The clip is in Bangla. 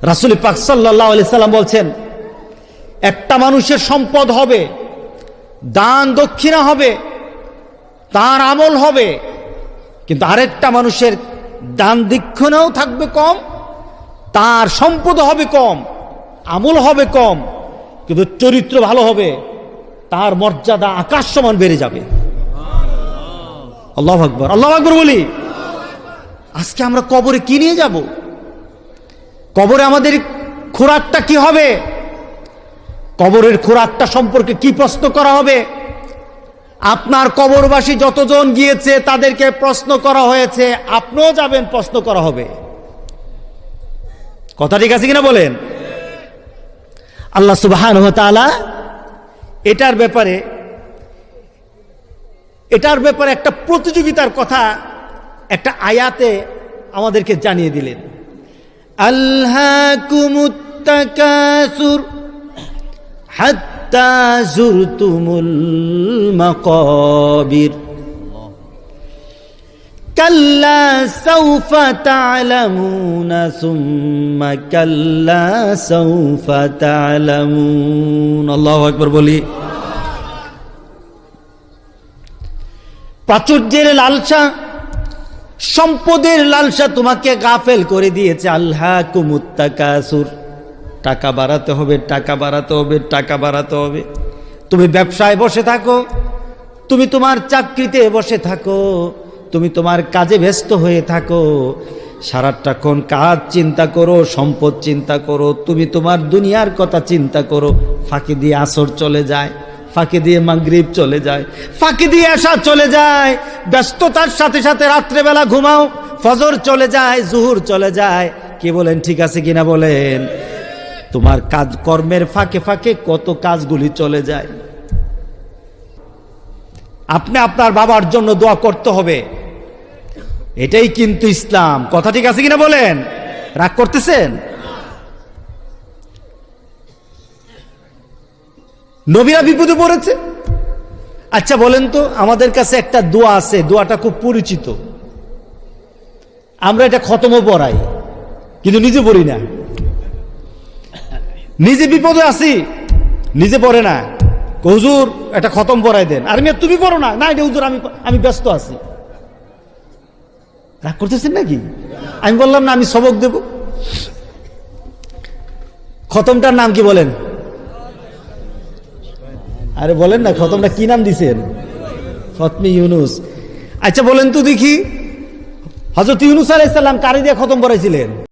রাসূল পাক সাল্লাল্লাহু আলাইহি সাল্লাম বলছেন, একটা মানুষের সম্পদ হবে, দান দক্ষিণা হবে, তার আমল হবে, কিন্তু আরেকটা মানুষের দান দক্ষিণাও থাকবে কম, তার সম্পদ হবে কম, আমল হবে কম, কিন্তু চরিত্র ভালো হবে, তার মর্যাদা আকাশ সমান বেড়ে যাবে। আল্লাহু আকবার, আল্লাহু আকবার বলি। আজকে আমরা কবরে কি নিয়ে যাব? কবরে আমাদের খোরাকটা কি হবে? কবরের খোরাকটা সম্পর্কে কি প্রশ্ন করা হবে? আপনার কবরবাসী যতজন গিয়েছে তাদেরকে প্রশ্ন করা হয়েছে, আপনিও যাবেন, প্রশ্ন করা হবে। কথা ঠিক আছে কিনা বলেন? আল্লাহ সুবহানাহু ওয়া তাআলা এটার ব্যাপারে একটা প্রতিযোগিতার কথা একটা আয়াতে আমাদেরকে জানিয়ে দিলেন। আলহাকুমুত তাকাসুর হাত্তা যুরতুমুল মাকাবির কাল্লা সাউফা তা'লামুনা সুম্মা কাল্লা সাউফা তা'লামুন। আল্লাহু আকবার বলি। প্রাচুর্যের লালসা, সম্পদের লালসা তোমাকে গাফেল করে দিয়েছে। আলহাকুমুত তাকাসুর, টাকা বাড়াতে হবে, টাকা বাড়াতে হবে, টাকা বাড়াতে হবে। তুমি ব্যবসায় বসে থাকো, তুমি তোমার চাকরিতে বসে থাকো, তুমি তোমার কাজে ব্যস্ত হয়ে থাকো, সারাটাক্ষণ কাজ চিন্তা করো, সম্পদ চিন্তা করো, তুমি তোমার দুনিয়ার কথা চিন্তা করো। ফাঁকি দিয়ে আসর চলে যায়, ফাঁকি দিয়ে মাগরিব চলে যায়, ফাঁকি দিয়ে এশা চলে যায়, ব্যস্ততার সাথে সাথে রাত্রেবেলা ঘুমাও, ফজর চলে যায়, জুহুর চলে যায়। কি বলেন, ঠিক আছে কিনা বলেন? তোমার কাজ কর্মের ফাঁকে ফাঁকে কত কাজগুলি চলে যায়। আপনি আপনার বাবার জন্য দোয়া করতে হবে, এটাই কিন্তু ইসলাম। কথা ঠিক আছে কিনা বলেন? রাগ করতেছেন? নবীরা বিপদে পড়েছে। আচ্ছা বলেন তো, আমাদের কাছে একটা দোয়া আছে, দোয়াটা খুব পরিচিত, আমরা এটা খতমও পড়াই, কিন্তু নিজে পড়ি না। নিজে বিপদে আছি, নিজে পড়ে না। হুজুর এটা খতম পড়াই দেন। আর মেয়ে তুমি পড়ো না, না এটা হুজুর আমি ব্যস্ত আছি। রাগ করতেছেন নাকি? আমি বললাম না, আমি সবক দেব। খতমটার নাম কি বলেন? আরে বলেন না, খতমটা কি নাম দিছেন? খতমে ইউনুস। আচ্ছা বলেন তো দেখি, হযরত ইউনুস আলাইহিস সালাম কারে দিয়ে খতম পড়াইছিলেন?